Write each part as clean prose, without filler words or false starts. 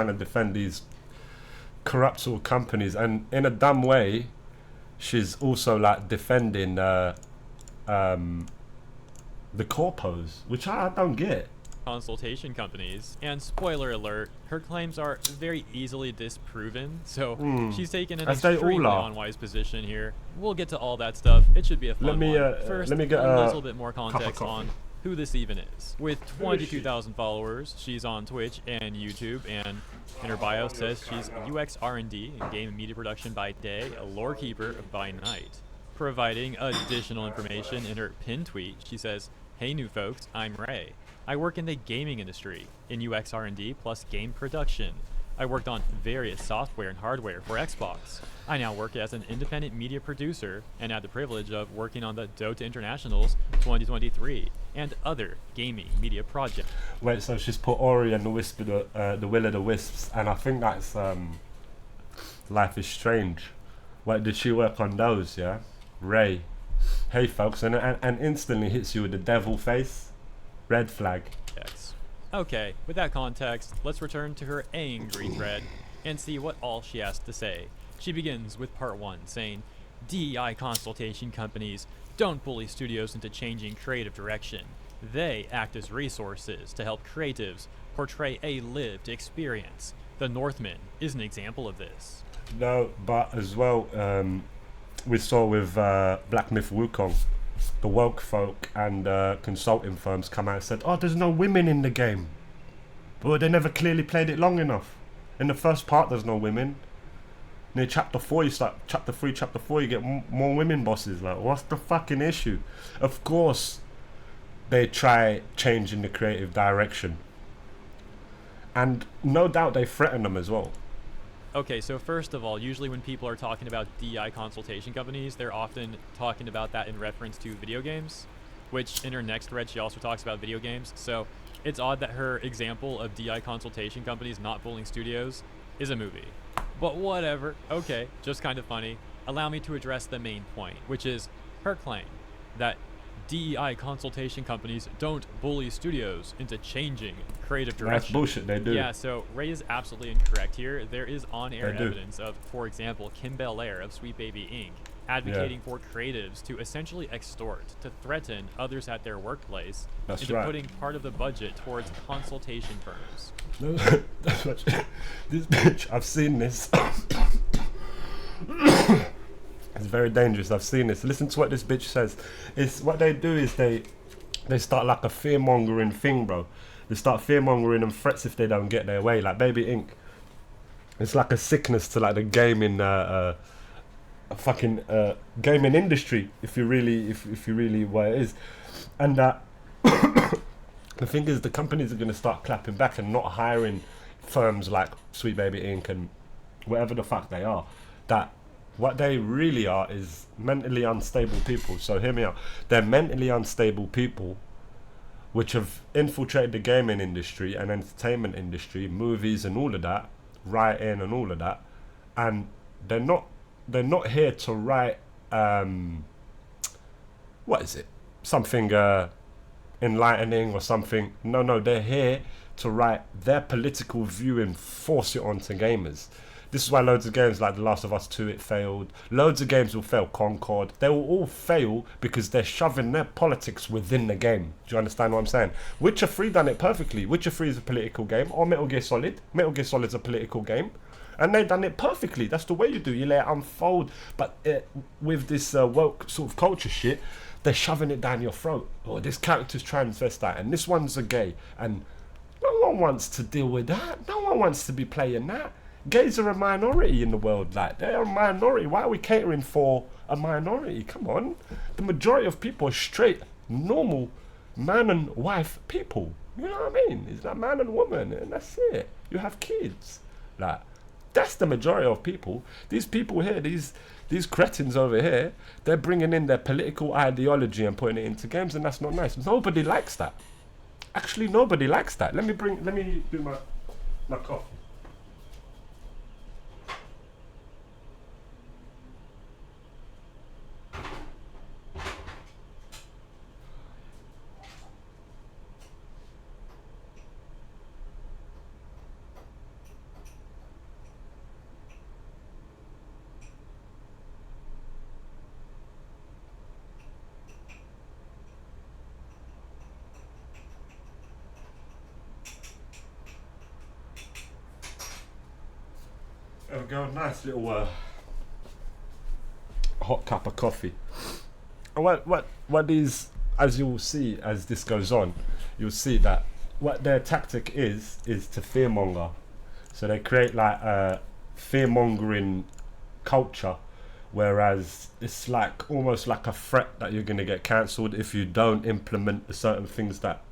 trying to defend these corrupt sort of companies, and in a dumb way, she's also like defending the corpos, which I don't get. Consultation companies. And spoiler alert, her claims are very easily disproven, so she's taken an As they all extremely are. unwise position here. We'll get to all that stuff. It should be a fun one. First, let me get a little bit more cup of context coffee. on who this even is. With 22,000 followers, she's on Twitch and YouTube, and in her bio says she's UX R&D and game and media production by day, a lore keeper by night. Providing additional information in her pinned tweet, she says, "Hey new folks, I'm Ray. I work in the gaming industry, in UX R&D plus game production. I worked on various software and hardware for Xbox. I now work as an independent media producer and had the privilege of working on the Dota Internationals 2023 and other gaming media projects." Wait, so she's put Ori and the Will of the Wisps, and I think that's Life is Strange. Wait, did she work on those? Yeah, Ray. Hey folks, and instantly hits you with the devil face. Red flag. Okay, with that context, let's return to her angry thread and see what all she has to say. She begins with part 1, saying, "DEI consultation companies don't bully studios into changing creative direction. They act as resources to help creatives portray a lived experience. The Northman is an example of this." No, but as well, we saw with Black Myth Wukong, the woke folk and consulting firms come out and said, "Oh, there's no women in the game." But they never clearly played it long enough. In the first part, there's no women. Near chapter 4, you start chapter 3, chapter 4, you get more women bosses. Like, what's the fucking issue? Of course, they try changing the creative direction, and no doubt they threaten them as well. Okay, so first of all, usually when people are talking about DEI consultation companies, they're often talking about that in reference to video games, which in her next thread, she also talks about video games. So it's odd that her example of DEI consultation companies not bullying studios is a movie. But whatever. Okay, just kind of funny. Allow me to address the main point, which is her claim that DEI consultation companies don't bully studios into changing creative direction. That's bullshit, they do. Yeah, so Ray is absolutely incorrect here. There is on-air They do. evidence of, for example, Kim Belair of Sweet Baby Inc. advocating for creatives to essentially extort, to threaten others at their workplace That's into right. putting part of the budget towards consultation firms. This bitch, I've seen this. It's very dangerous. I've seen this. Listen to what this bitch says. It's what they do is they start like a fear mongering thing, bro. They start fear mongering and threats if they don't get their way. Like Baby Inc. It's like a sickness to like the gaming, fucking gaming industry. If you really what it is, and the thing is, the companies are going to start clapping back and not hiring firms like Sweet Baby Inc. and whatever the fuck they are. That what they really are is mentally unstable people. So hear me out. They're mentally unstable people which have infiltrated the gaming industry and entertainment industry, movies and all of that, writing and all of that, and they're not here to write what is it? Something enlightening or something. No, they're here to write their political view and force it onto gamers. This is why loads of games like The Last of Us 2, it failed. Loads of games will fail. Concord. They will all fail because they're shoving their politics within the game. Do you understand what I'm saying? Witcher 3 done it perfectly. Witcher 3 is a political game. Or Metal Gear Solid. Metal Gear Solid is a political game. And they done it perfectly. That's the way you do. You let it unfold. But with this woke sort of culture shit, they're shoving it down your throat. Oh, this character's transvestite and this one's a gay. And no one wants to deal with that. No one wants to be playing that. Gays are a minority in the world. Like, they're a minority. Why are we catering for a minority? Come on. The majority of people are straight, normal, man and wife people. You know what I mean? It's like man and woman, and that's it. You have kids. Like, that's the majority of people. These people here, these cretins over here, they're bringing in their political ideology and putting it into games, and that's not nice. Nobody likes that. Actually, nobody likes that. Let me do my coffee. There we go, nice little hot cup of coffee. And what these, as you'll see as this goes on, you'll see that what their tactic is to fearmonger. So they create like a fearmongering culture, whereas it's like almost like a threat that you're going to get cancelled if you don't implement the certain things that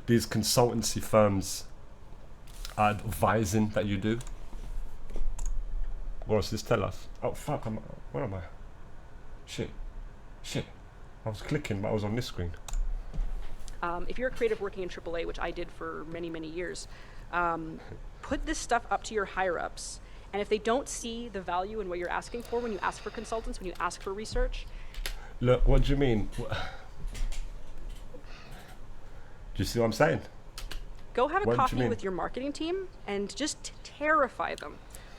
these consultancy firms are advising that you do. What does this tell us? Oh fuck, where am I? Shit. I was clicking, but I was on this screen. If you're a creative working in AAA, which I did for many, many years, put this stuff up to your higher-ups. And if they don't see the value in what you're asking for when you ask for consultants, when you ask for research... Look, what do you mean? Do you see what I'm saying? Go have a coffee with your marketing team and just terrify them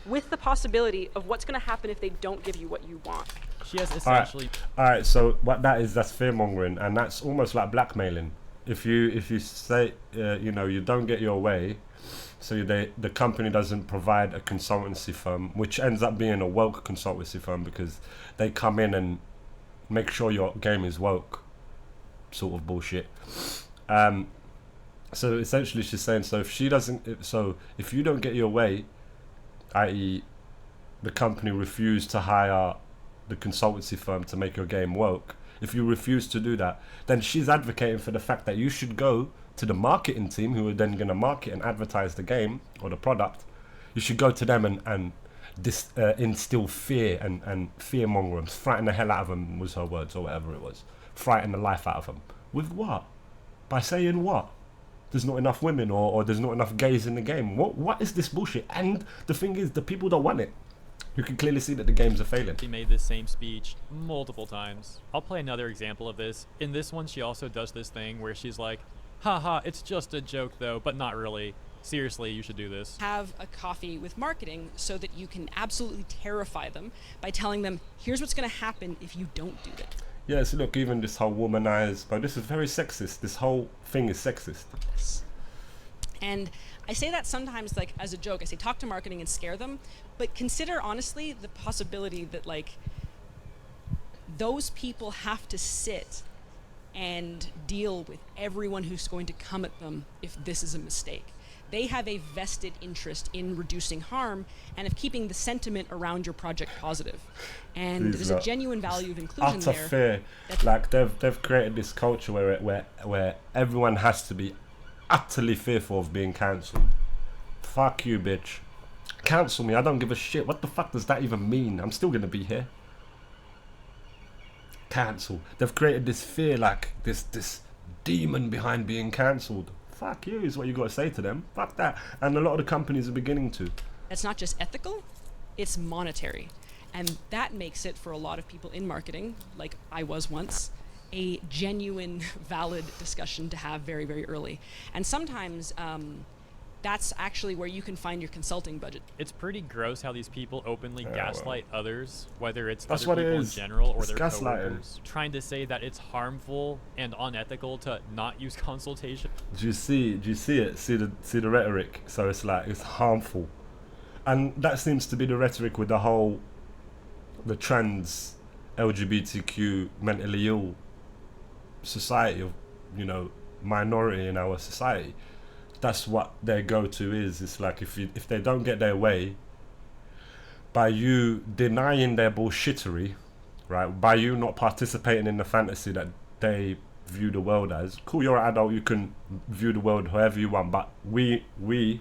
with the possibility of what's going to happen if they don't give you what you want. She has essentially... Alright, so what that is, that's fear-mongering, and that's almost like blackmailing. If you say, you don't get your way, so the company doesn't provide a consultancy firm, which ends up being a woke consultancy firm because they come in and make sure your game is woke, sort of bullshit. So essentially she's saying, so if you don't get your way, i.e. the company refused to hire the consultancy firm to make your game woke, if you refuse to do that, then she's advocating for the fact that you should go to the marketing team who are then going to market and advertise the game or the product. You should go to them and instill fear and fear-monger them, frighten the hell out of them, was her words, or whatever it was. Frighten the life out of them. With what? By saying what? There's not enough women or there's not enough gays in the game. What is this bullshit? And the thing is, the people don't want it. You can clearly see that the games are failing. She made this same speech multiple times. I'll play another example of this. In this one, she also does this thing where she's like, haha, it's just a joke though, but not really. Seriously, you should do this. Have a coffee with marketing so that you can absolutely terrify them by telling them, here's what's going to happen if you don't do it. Yes, look, even this whole womanized, but this is very sexist. This whole thing is sexist. Yes. And I say that sometimes like as a joke. I say talk to marketing and scare them, but consider honestly the possibility that like those people have to sit and deal with everyone who's going to come at them if this is a mistake. They have a vested interest in reducing harm and of keeping the sentiment around your project positive. And there's a genuine value of inclusion there. Fear. Like they've created this culture where everyone has to be utterly fearful of being cancelled. Fuck you, bitch. Cancel me, I don't give a shit. What the fuck does that even mean? I'm still gonna be here. Cancel. They've created this fear, like this demon behind being cancelled. Fuck you is what you gotta say to them. Fuck that. And a lot of the companies are beginning to. It's not just ethical, it's monetary. And that makes it, for a lot of people in marketing, like I was once, a genuine, valid discussion to have very, very early. And sometimes that's actually where you can find your consulting budget. It's pretty gross how these people openly gaslight others, whether it's that's other people in general or it's their gaslighting. coworkers, trying to say that it's harmful and unethical to not use consultation. Do you see it? See the rhetoric? So it's like it's harmful. And that seems to be the rhetoric with the trans LGBTQ mentally ill society of, minority in our society. That's what their go-to is. It's like if they don't get their way, by you denying their bullshittery, right? By you not participating in the fantasy that they view the world as. Cool, you're an adult, you can view the world however you want, but we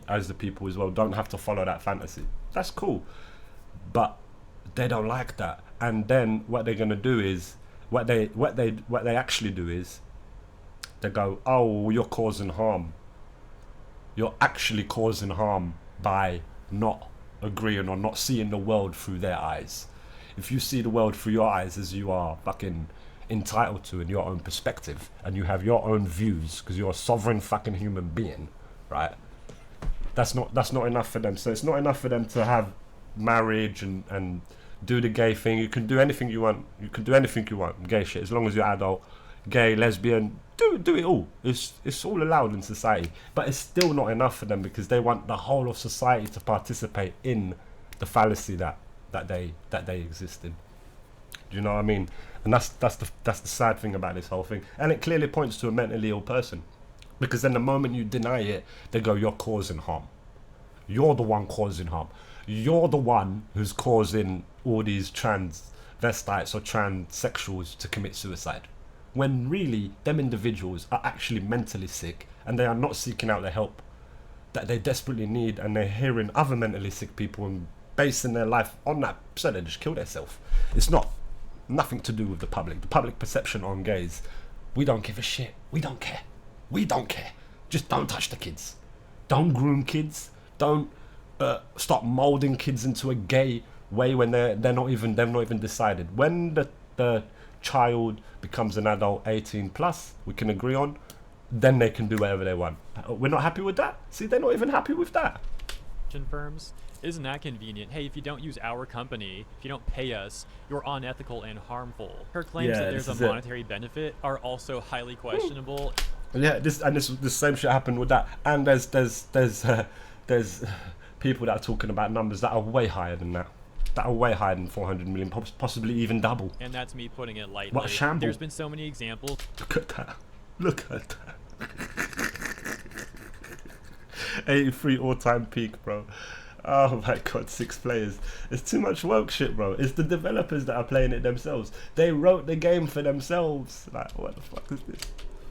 as the people as well don't have to follow that fantasy. That's cool. But they don't like that. And then what they're gonna do is what they actually do is they go, oh, you're causing harm. You're actually causing harm by not agreeing or not seeing the world through their eyes. If you see the world through your eyes as you are fucking entitled to in your own perspective, and you have your own views because you're a sovereign fucking human being, right? That's not enough for them. So it's not enough for them to have marriage and do the gay thing. You can do anything you want. You can do anything you want. Gay shit, as long as you're adult, gay, lesbian, do it all. It's all allowed in society. But it's still not enough for them because they want the whole of society to participate in the fallacy that they exist in. Do you know what I mean? And that's the sad thing about this whole thing. And it clearly points to a mentally ill person, because then the moment you deny it, they go, you're causing harm. You're the one causing harm. You're the one who's causing all these transvestites or transsexuals to commit suicide. When really, them individuals are actually mentally sick, and they are not seeking out the help that they desperately need, and they're hearing other mentally sick people and basing their life on that, so they just kill themselves. It's nothing to do with the public perception on gays. We don't give a shit. We don't care. Just don't touch the kids. Don't groom kids. Don't start molding kids into a gay way when they've not even decided. When the child becomes an adult 18 plus, we can agree on, then they can do whatever they want. We're not happy with that. See, they're not even happy with that. Firms, isn't that convenient? Hey, if you don't use our company, if you don't pay us, you're unethical and harmful. Her claims that there's a monetary benefit are also highly questionable. Yeah, this same shit happened with that. And there's people that are talking about numbers that are way higher than that. That are way higher than 400 million, possibly even double. And that's me putting it lightly. What a shamble. There's been so many examples. Look at that. 83 all-time peak, bro. Oh my god, 6 players. It's too much woke shit, bro. It's the developers that are playing it themselves. They wrote the game for themselves. Like, what the fuck is this?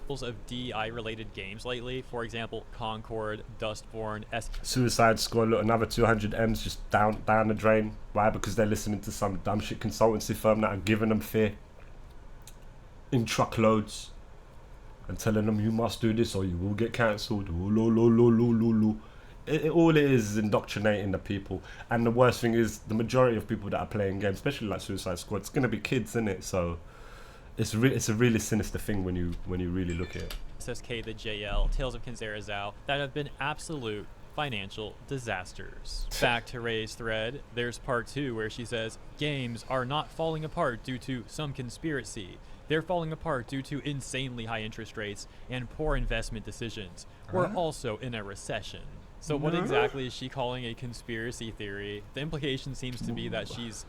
Of DEI related games lately, for example, Concord, Dustborn, Suicide Squad, look, another 200 M's just down the drain. Why? Because they're listening to some dumb shit consultancy firm that are giving them fear in truckloads and telling them you must do this or you will get cancelled. All it is indoctrinating the people. And the worst thing is, the majority of people that are playing games, especially like Suicide Squad, it's gonna be kids, isn't it? So it's a really sinister thing when you really look at it. SSK the JL, Tales of Kinzera that have been absolute financial disasters. Back to Ray's thread, there's part 2 where she says, games are not falling apart due to some conspiracy. They're falling apart due to insanely high interest rates and poor investment decisions. We're also in a recession. So what exactly is she calling a conspiracy theory? The implication seems to be that she's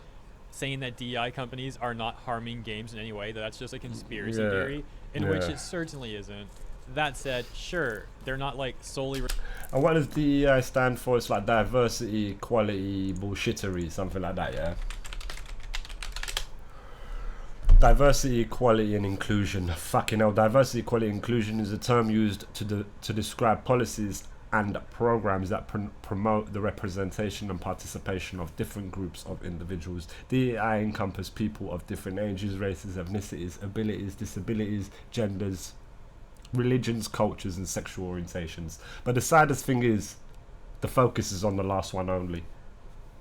saying that DEI companies are not harming games in any way, that that's just a conspiracy theory, in which it certainly isn't. That said, sure, they're not like solely... And what does DEI stand for? It's like diversity, equality, bullshittery, something like that, yeah? Diversity, equality and inclusion. Fucking hell, diversity, equality and inclusion is a term used to describe policies and programs that promote the representation and participation of different groups of individuals. DEI encompass people of different ages, races, ethnicities, abilities, disabilities, genders, religions, cultures and sexual orientations. But the saddest thing is, the focus is on the last one only.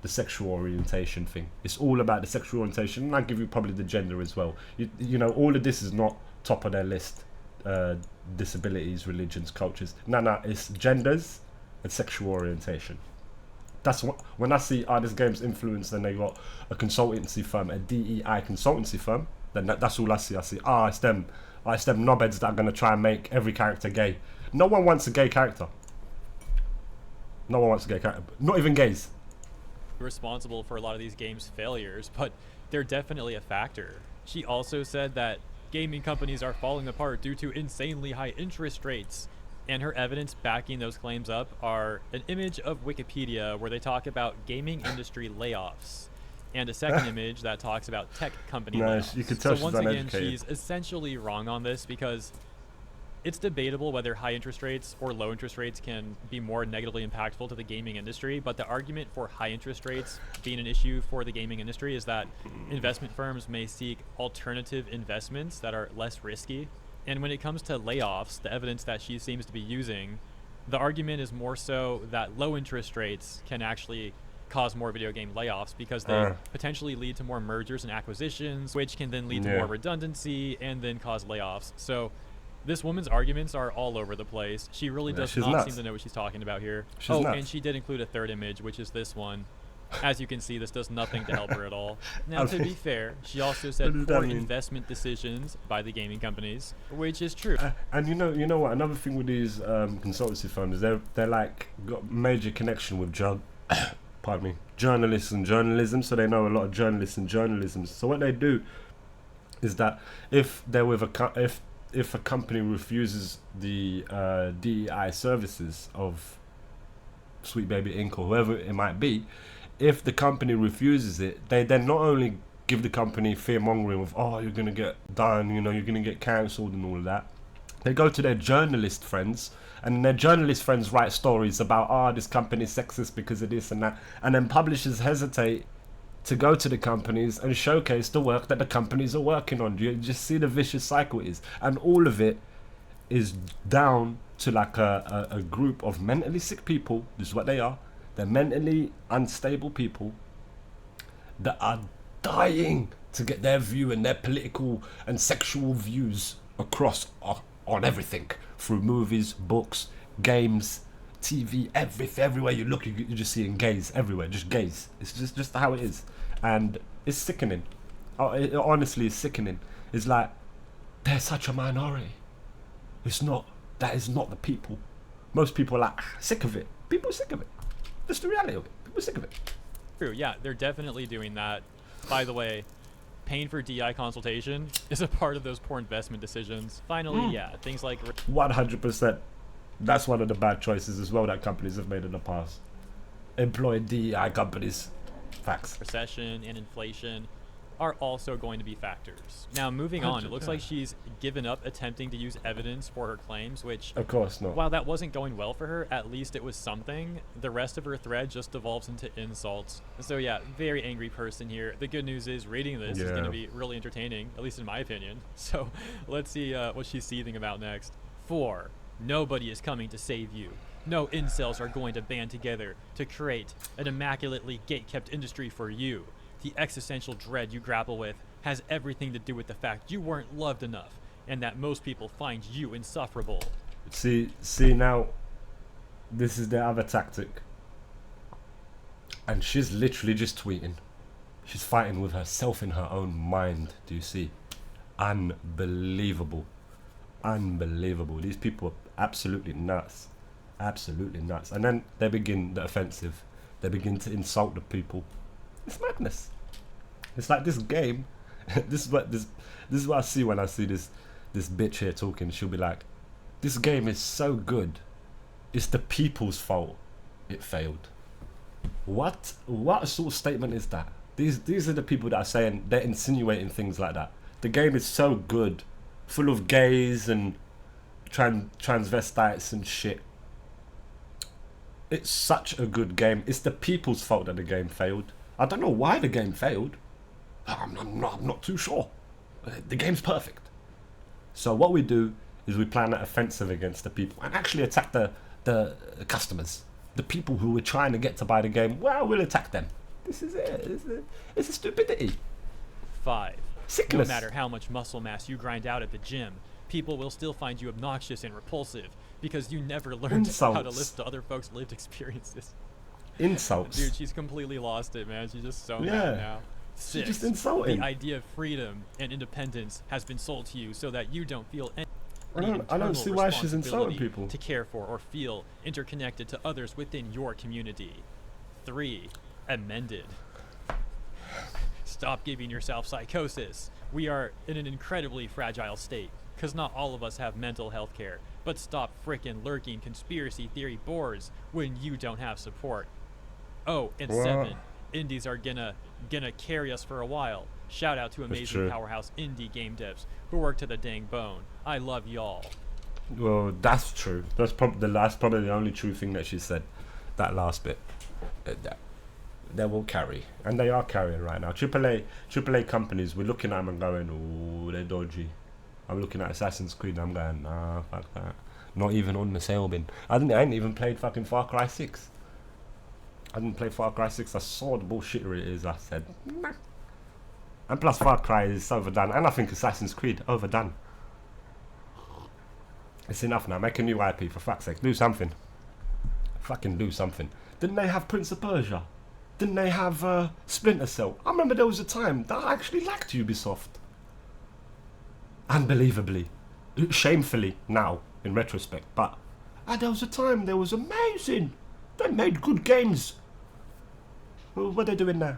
The sexual orientation thing. It's all about the sexual orientation, and I'll give you probably the gender as well. You know, all of this is not top of their list. Disabilities, religions, cultures. No, it's genders and sexual orientation. That's what, when I see this game's influence, then they got a consultancy firm, a DEI consultancy firm, then that's all I see. I see, it's them knobheads that are going to try and make every character gay. No one wants a gay character. No one wants a gay character. Not even gays. Responsible for a lot of these games' failures, but they're definitely a factor. She also said that gaming companies are falling apart due to insanely high interest rates, and her evidence backing those claims up are an image of Wikipedia where they talk about gaming industry layoffs, and a second image that talks about tech company layoffs. You can tell so once again, she's essentially wrong on this, because it's debatable whether high interest rates or low interest rates can be more negatively impactful to the gaming industry, but the argument for high interest rates being an issue for the gaming industry is that investment firms may seek alternative investments that are less risky. And when it comes to layoffs, the evidence that she seems to be using, the argument is more so that low interest rates can actually cause more video game layoffs because they potentially lead to more mergers and acquisitions, which can then lead to more redundancy and then cause layoffs. So this woman's arguments are all over the place. She really does not seem to know what she's talking about here. And she did include a third image, which is this one. As you can see, this does nothing to help her at all. Now, to be fair, she also said poor investment decisions by the gaming companies, which is true. And you know what? Another thing with these consultancy firms, they're like got major connection with pardon me, journalists and journalism, so they know a lot of journalists and journalism. So what they do is that if they're with if a company refuses the DEI services of Sweet Baby Inc. or whoever it might be, if the company refuses it, they then not only give the company fear mongering of, oh, you're gonna get done, you know, you're gonna get cancelled and all of that. They go to their journalist friends, and their journalist friends write stories about, this company's sexist because of this and that, and then publishers hesitate to go to the companies and showcase the work that the companies are working on. You just see the vicious cycle it is, and all of it is down to like a group of mentally sick people. This is what they are. They're mentally unstable people that are dying to get their view and their political and sexual views across on everything, through movies, books, games, TV, everywhere you look, you're just seeing gays everywhere, just gays. It's just how it is, and it's sickening. It honestly is sickening. It's like, they're such a minority. That is not the people. Most people are like, sick of it. People are sick of it. That's the reality of it. People are sick of it. True, yeah, they're definitely doing that. By the way, paying for DI consultation is a part of those poor investment decisions. Finally, yeah, things like 100%. That's one of the bad choices as well that companies have made in the past. Employ DEI companies. Facts. recession and inflation are also going to be factors. Now, moving on, it looks like she's given up attempting to use evidence for her claims, which, Of course not. while that wasn't going well for her, at least it was something. The rest of her thread just devolves into insults. So yeah, very angry person here. The good news is reading this is going to be really entertaining, at least in my opinion. So let's see what she's seething about next. 4. Nobody is coming to save you. No incels are going to band together to create an immaculately gate-kept industry for you. The existential dread you grapple with has everything to do with the fact you weren't loved enough, and that most people find you insufferable. See now, this is the other tactic. And she's literally just tweeting. She's fighting with herself in her own mind, do you see? Unbelievable. Unbelievable. These people are absolutely nuts. Absolutely nuts. And then they begin the offensive. They begin to insult the people. It's madness. It's like this game. This is what I see when I see this bitch here talking. She'll be like, this game is so good. It's the people's fault it failed. What sort of statement is that? These are the people that are saying, they're insinuating things like that. The game is so good, full of gays and transvestites and shit. It's such a good game. It's the people's fault that the game failed. I don't know why the game failed. I'm not too sure. The game's perfect. So what we do is we plan an offensive against the people and actually attack the customers. The people who we're trying to get to buy the game, well, we'll attack them. This is it. It's a stupidity. 5. Sickness. No matter how much muscle mass you grind out at the gym, people will still find you obnoxious and repulsive because you never learned how to listen to other folks' lived experiences. Insults. Dude, she's completely lost it, man. She's just so mad now. 6. She's just insulting. The idea of freedom and independence has been sold to you so that you don't feel any I don't see why she's insulting responsibility people. to care for or feel interconnected to others within your community. 3. Amended. Stop giving yourself psychosis. We are in an incredibly fragile state, because not all of us have mental health care. But stop frickin' lurking conspiracy theory boards when you don't have support. Oh, and 7. Indies are gonna carry us for a while. Shout out to amazing powerhouse indie game devs who work to the dang bone. I love y'all. Well, that's true. That's probably the only true thing that she said. That last bit. They will carry, and they are carrying right now. AAA companies, we're looking at them and going, oh, they're dodgy. I'm looking at Assassin's Creed and I'm going, nah, fuck that. Not even on the sale bin. I ain't even played fucking Far Cry 6. I didn't play Far Cry 6. I saw the bullshittery it is. I said, nah. And plus Far Cry is overdone, and I think Assassin's Creed overdone. It's enough now. Make a new IP, for fuck's sake. Do something. Fucking do something. Didn't they have Prince of Persia? Didn't they have Splinter Cell? I remember there was a time that I actually liked Ubisoft. Unbelievably. Shamefully now, in retrospect. But there was a time there was amazing. They made good games. What are they doing now?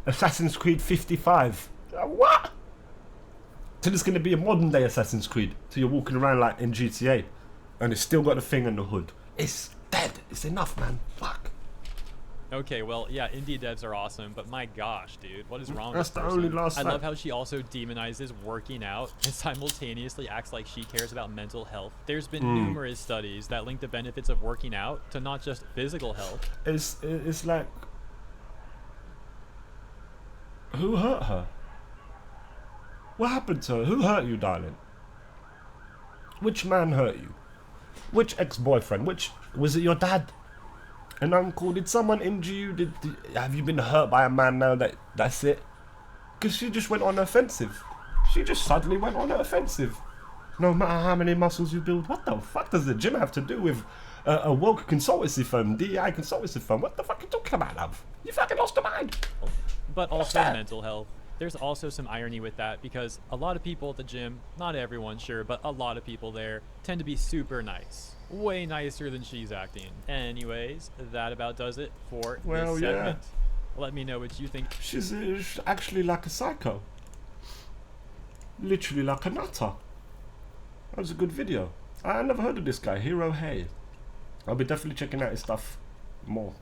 Assassin's Creed 55. What? So this is going to be a modern day Assassin's Creed. So you're walking around like in GTA. And it's still got the thing in the hood. It's dead. It's enough, man. Fuck. Okay, well, yeah, indie devs are awesome, but my gosh, dude, what is wrong That's with this the person? only last I love fact. how she also demonizes working out and simultaneously acts like she cares about mental health. There's been numerous studies that link the benefits of working out to not just physical health. It's like, who hurt her? What happened to her? Who hurt you, darling? Which man hurt you? Which ex-boyfriend? Which was it? Your dad? An uncle? Did someone injure you? Have you been hurt by a man now? That's it? Because she just went on the offensive. She just suddenly went on the offensive. No matter how many muscles you build, what the fuck does the gym have to do with a woke consultancy firm, DEI consultancy firm? What the fuck are you talking about, love? You fucking lost your mind. But also mental health. There's also some irony with that because a lot of people at the gym, not everyone sure, but a lot of people there tend to be super nice. Way nicer than she's acting. Anyways, that about does it for this segment. Let me know what you think. She's actually like a psycho. Literally like a nutter. That was a good video. I never heard of this guy, Hero Hay. I'll be definitely checking out his stuff more.